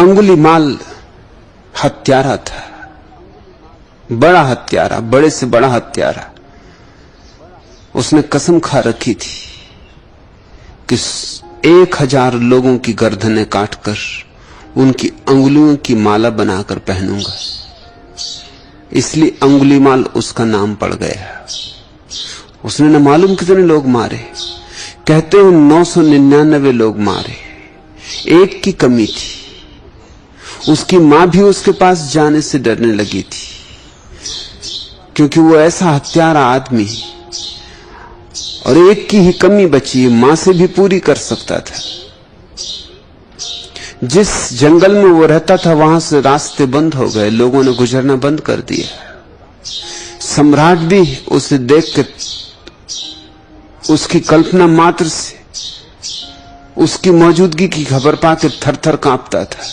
अंगुलीमाल हत्यारा था, बड़ा हत्यारा, बड़े से बड़ा हत्यारा। उसने कसम खा रखी थी कि 1000 लोगों की गर्दनें काटकर उनकी अंगुलियों की माला बनाकर पहनूंगा। इसलिए अंगुलीमाल उसका नाम पड़ गया। उसने न मालूम कितने लोग मारे, कहते हैं 999 लोग मारे, एक की कमी थी। उसकी मां भी उसके पास जाने से डरने लगी थी, क्योंकि वो ऐसा हत्यारा आदमी, और एक की ही कमी बची, मां से भी पूरी कर सकता था। जिस जंगल में वो रहता था वहां से रास्ते बंद हो गए, लोगों ने गुजरना बंद कर दिया। सम्राट भी उसे देख के, उसकी कल्पना मात्र से उसकी मौजूदगी की खबर पाकर थर थर कांपता था।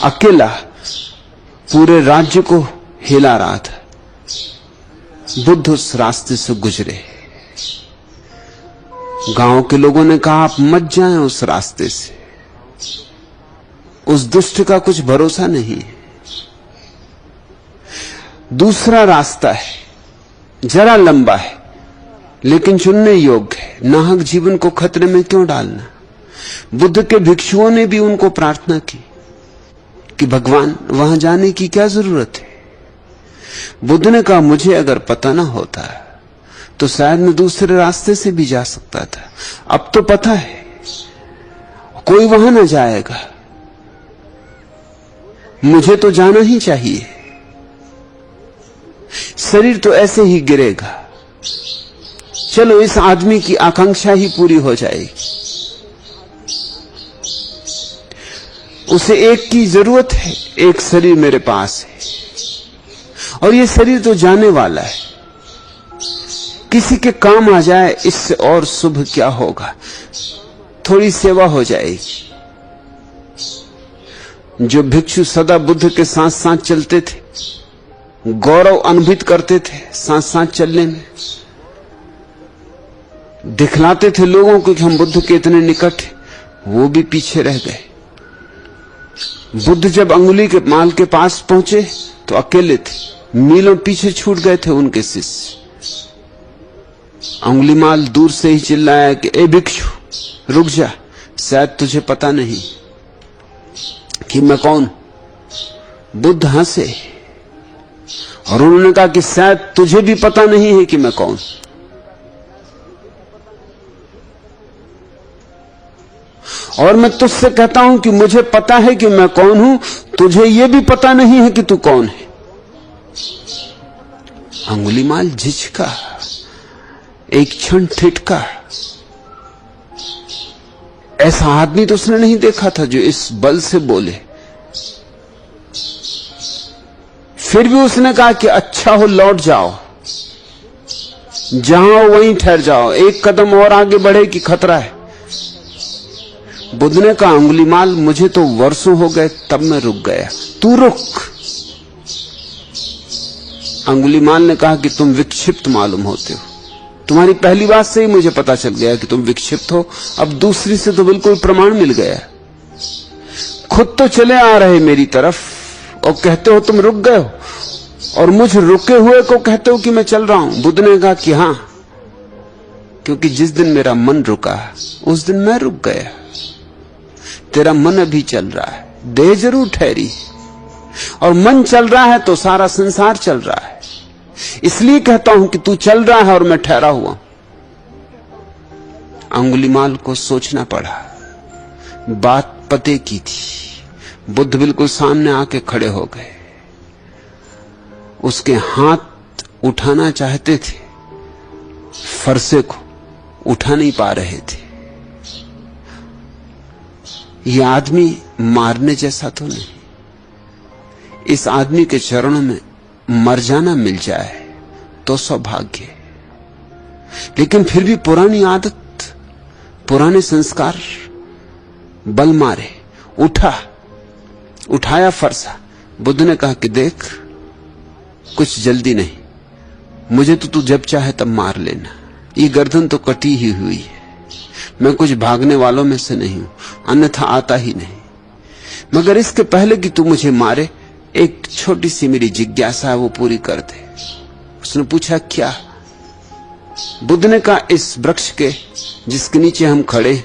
अकेला पूरे राज्य को हिला रहा था। बुद्ध उस रास्ते से गुजरे। गांव के लोगों ने कहा, आप मत जाएं उस रास्ते से, उस दुष्ट का कुछ भरोसा नहीं। दूसरा रास्ता है, जरा लंबा है लेकिन चुनने योग्य है। नाहक जीवन को खतरे में क्यों डालना। बुद्ध के भिक्षुओं ने भी उनको प्रार्थना की कि भगवान, वहां जाने की क्या जरूरत है। बुद्ध ने कहा, मुझे अगर पता ना होता तो शायद मैं दूसरे रास्ते से भी जा सकता था। अब तो पता है, कोई वहां ना जाएगा, मुझे तो जाना ही चाहिए। शरीर तो ऐसे ही गिरेगा, चलो इस आदमी की आकांक्षा ही पूरी हो जाएगी। उसे एक की जरूरत है, एक शरीर मेरे पास है, और ये शरीर तो जाने वाला है, किसी के काम आ जाए, इससे और शुभ क्या होगा। थोड़ी सेवा हो जाएगी। जो भिक्षु सदा बुद्ध के साथ साथ चलते थे, गौरव अनुभूत करते थे साथ साथ चलने में, दिखलाते थे लोगों को कि हम बुद्ध के इतने निकट हैं, वो भी पीछे रह गए। बुद्ध जब अंगुली के माल के पास पहुंचे तो अकेले थे, मीलों पीछे छूट गए थे उनके शिष्य। अंगुलीमाल दूर से ही चिल्लाया कि ए भिक्षु, रुक जा, शायद तुझे पता नहीं कि मैं कौन। बुद्ध हंसे और उन्होंने कहा कि शायद तुझे भी पता नहीं है कि मैं कौन। और मैं तुझसे कहता हूं कि मुझे पता है कि मैं कौन हूं, तुझे यह भी पता नहीं है कि तू कौन है। अंगुलीमाल झिझका, एक क्षण ठिठका। ऐसा आदमी तो उसने नहीं देखा था जो इस बल से बोले। फिर भी उसने कहा कि अच्छा हो, लौट जाओ, जहां हो वहीं ठहर जाओ, एक कदम और आगे बढ़े कि खतरा है। बुद्ध ने कहा, अंगुलीमाल, मुझे तो वर्षों हो गए तब मैं रुक गया, तू रुक। अंगुलीमाल ने कहा कि तुम विक्षिप्त मालूम होते हो, तुम्हारी पहली बात से ही मुझे पता चल गया कि तुम विक्षिप्त हो, अब दूसरी से तो बिल्कुल प्रमाण मिल गया। खुद तो चले आ रहे मेरी तरफ और कहते हो तुम रुक गए हो, और मुझ रुके हुए को कहते हो कि मैं चल रहा हूं। बुद्ध ने कहा कि हां, क्योंकि जिस दिन मेरा मन रुका उस दिन मैं रुक गया। तेरा मन अभी चल रहा है, देह जरूर ठहरी, और मन चल रहा है तो सारा संसार चल रहा है। इसलिए कहता हूं कि तू चल रहा है और मैं ठहरा हुआ। अंगुलीमाल को सोचना पड़ा, बात पते की थी। बुद्ध बिल्कुल सामने आके खड़े हो गए, उसके हाथ उठाना चाहते थे, फरसे को उठा नहीं पा रहे थे। यह आदमी मारने जैसा तो नहीं, इस आदमी के चरणों में मर जाना मिल जाए तो सौभाग्य। लेकिन फिर भी पुरानी आदत, पुराने संस्कार बल मारे। उठाया फरसा। बुद्ध ने कहा कि देख, कुछ जल्दी नहीं, मुझे तो तू जब चाहे तब मार लेना, ये गर्दन तो कटी ही हुई है। मैं कुछ भागने वालों में से नहीं हूं, अन्यथा आता ही नहीं। मगर इसके पहले कि तू मुझे मारे, एक छोटी सी मेरी जिज्ञासा है, वो पूरी कर दे। उसने पूछा, क्या? बुद्ध ने कहा, इस वृक्ष के जिसके नीचे हम खड़े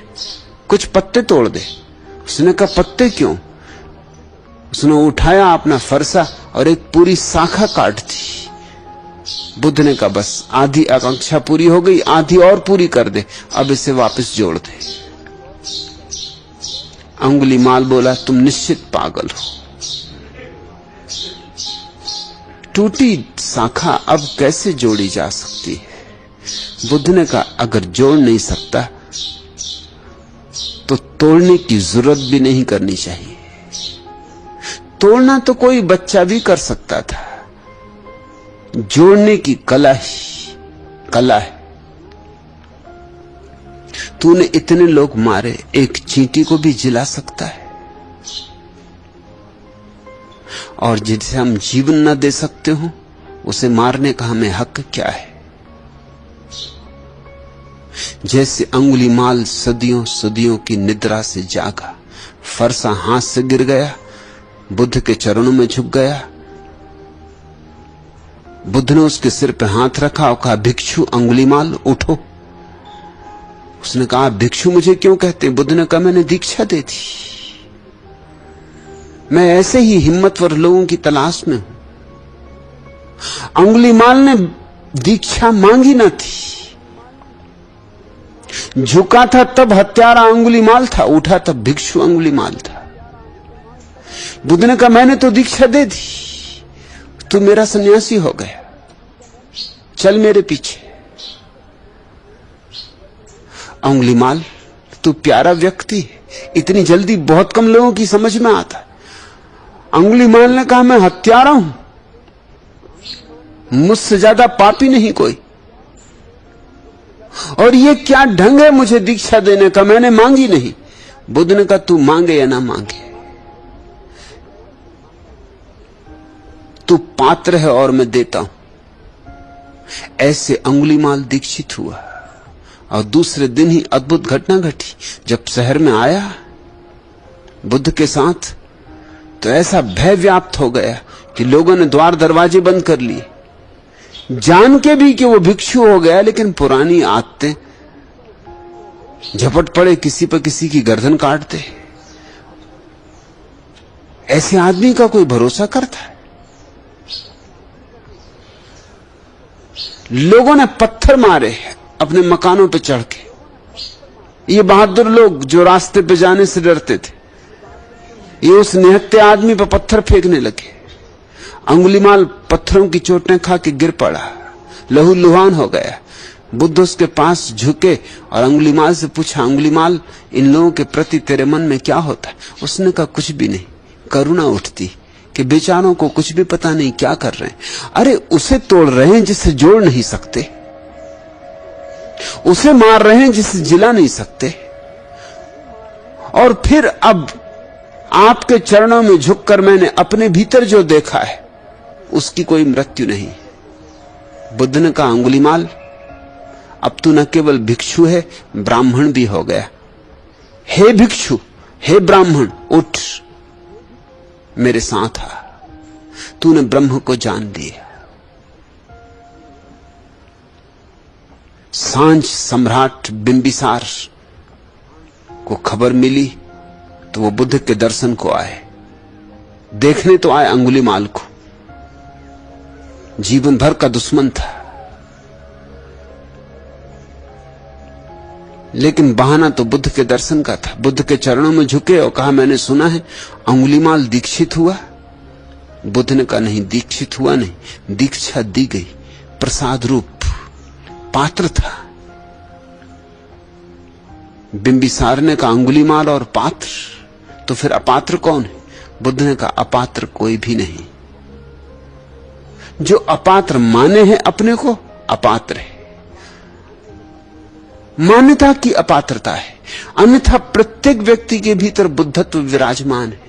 कुछ पत्ते तोड़ दे। उसने कहा, पत्ते क्यों? उसने उठाया अपना फरसा और एक पूरी शाखा काट दी। बुद्ध ने कहा, बस आधी आकांक्षा पूरी हो गई, आधी और पूरी कर दे, अब इसे वापस जोड़ दे। अंगुलीमाल बोला, तुम निश्चित पागल हो। टूटी शाखा अब कैसे जोड़ी जा सकती है? बुद्ध ने कहा, अगर जोड़ नहीं सकता तो तोड़ने की जरूरत भी नहीं करनी चाहिए। तोड़ना तो कोई बच्चा भी कर सकता था, जोड़ने की कला ही कला है। तूने इतने लोग मारे, एक चींटी को भी जिला सकता है। और जिसे हम जीवन न दे सकते हो, उसे मारने का हमें हक क्या है? जैसे अंगुलीमाल सदियों सदियों की निद्रा से जागा, फरसा हाथ से गिर गया, बुद्ध के चरणों में झुक गया। बुद्ध ने उसके सिर पर हाथ रखा और कहा, भिक्षु अंगुलीमाल उठो। उसने कहा, भिक्षु मुझे क्यों कहते? बुद्ध ने कहा, मैंने दीक्षा दे दी। मैं ऐसे ही हिम्मतवर लोगों की तलाश में हूं। अंगुलीमाल ने दीक्षा मांगी न थी। झुका था तब हत्यारा अंगुलीमाल था, उठा तब भिक्षु अंगुलीमाल था। बुद्ध ने कहा, मैंने तो दीक्षा दे दी, तू मेरा सन्यासी हो गया, चल मेरे पीछे। अंगुलीमाल, तू प्यारा व्यक्ति है, इतनी जल्दी बहुत कम लोगों की समझ में आता है। अंगुलीमाल ने कहा, मैं हत्यारा हूं, मुझसे ज्यादा पापी नहीं कोई, और ये क्या ढंग है मुझे दीक्षा देने का? मैंने मांगी नहीं। बुद्ध ने कहा, तू मांगे या ना मांगे, तू पात्र है और मैं देता हूं। ऐसे अंगुलीमाल दीक्षित हुआ और दूसरे दिन ही अद्भुत घटना घटी। जब शहर में आया बुद्ध के साथ, तो ऐसा भय व्याप्त हो गया कि लोगों ने द्वार दरवाजे बंद कर लिए, जान के भी कि वो भिक्षु हो गया, लेकिन पुरानी आदतें, झपट पड़े किसी पर किसी की गर्दन काटते। ऐसे आदमी का कोई भरोसा करता है? लोगों ने पत्थर मारे अपने मकानों पर चढ़ के। ये बहादुर लोग जो रास्ते पे जाने से डरते थे, ये उस निहत्थे आदमी पर पत्थर फेंकने लगे। अंगुलीमाल पत्थरों की चोटें खा के गिर पड़ा, लहूलुहान हो गया। बुद्ध उसके पास झुके और अंगुलीमाल से पूछा, अंगुलीमाल, इन लोगों के प्रति तेरे मन में क्या होता है? उसने कहा, कुछ भी नहीं। करुणा उठती कि बेचारों को कुछ भी पता नहीं क्या कर रहे हैं। अरे उसे तोड़ रहे हैं जिसे जोड़ नहीं सकते, उसे मार रहे हैं जिसे जिला नहीं सकते, और फिर अब आपके चरणों में झुककर मैंने अपने भीतर जो देखा है उसकी कोई मृत्यु नहीं। बुद्ध ने कहा, अंगुलीमाल, अब तू न केवल भिक्षु है, ब्राह्मण भी हो गया। हे भिक्षु, हे ब्राह्मण, उठ, मेरे साथ आ। तूने ब्रह्म को जान लिया। सांझ सम्राट बिंबिसार को खबर मिली तो वो बुद्ध के दर्शन को आए, देखने तो आए अंगुलीमाल को। जीवन भर का दुश्मन था, लेकिन बहाना तो बुद्ध के दर्शन का था। बुद्ध के चरणों में झुके और कहा, मैंने सुना है अंगुलीमाल दीक्षित हुआ। बुद्ध ने कहा, नहीं, दीक्षित हुआ नहीं, दीक्षा दी गई, प्रसाद रूप, पात्र था। बिंबिसार ने कहा, अंगुलीमाल और पात्र, तो फिर अपात्र कौन है? बुद्ध ने कहा, अपात्र कोई भी नहीं। जो अपात्र माने हैं अपने को, अपात्र है। मान्यता की अपात्रता है, अन्यथा प्रत्येक व्यक्ति के भीतर बुद्धत्व विराजमान है।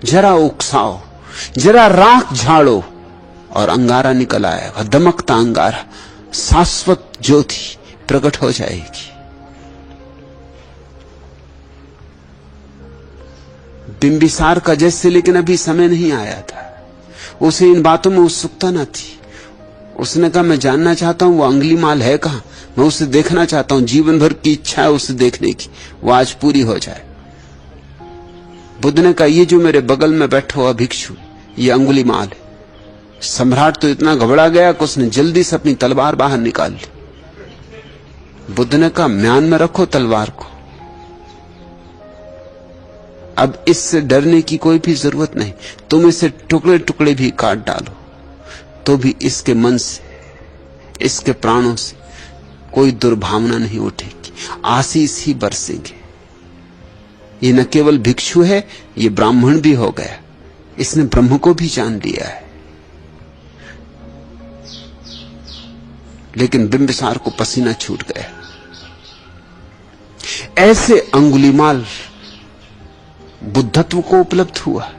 जरा उकसाओ, जरा राख झाड़ो और अंगारा निकल आएगा, दमकता अंगारा, शाश्वत ज्योति प्रकट हो जाएगी। बिंबिसार का जैसे, लेकिन अभी समय नहीं आया था। उसे इन बातों में उत्सुकता न थी। उसने कहा, मैं जानना चाहता हूं वो अंगुलीमाल है कहां, मैं उसे देखना चाहता हूं। जीवन भर की इच्छा है उसे देखने की, वो आज पूरी हो जाए। बुद्ध ने कहा, ये जो मेरे बगल में बैठा हुआ भिक्षु, ये अंगुलीमाल है। सम्राट तो इतना घबरा गया कि उसने जल्दी से अपनी तलवार बाहर निकाल ली। बुद्ध ने कहा, म्यान में रखो तलवार को, अब इससे डरने की कोई भी जरूरत नहीं। तुम इसे टुकड़े टुकड़े भी काट डालो तो भी इसके मन से, इसके प्राणों से कोई दुर्भावना नहीं उठेगी, आशीष ही बरसेंगे। ये न केवल भिक्षु है, ये ब्राह्मण भी हो गया, इसने ब्रह्म को भी जान लिया है। लेकिन बिंबिसार को पसीना छूट गया। ऐसे अंगुलीमाल बुद्धत्व को उपलब्ध हुआ।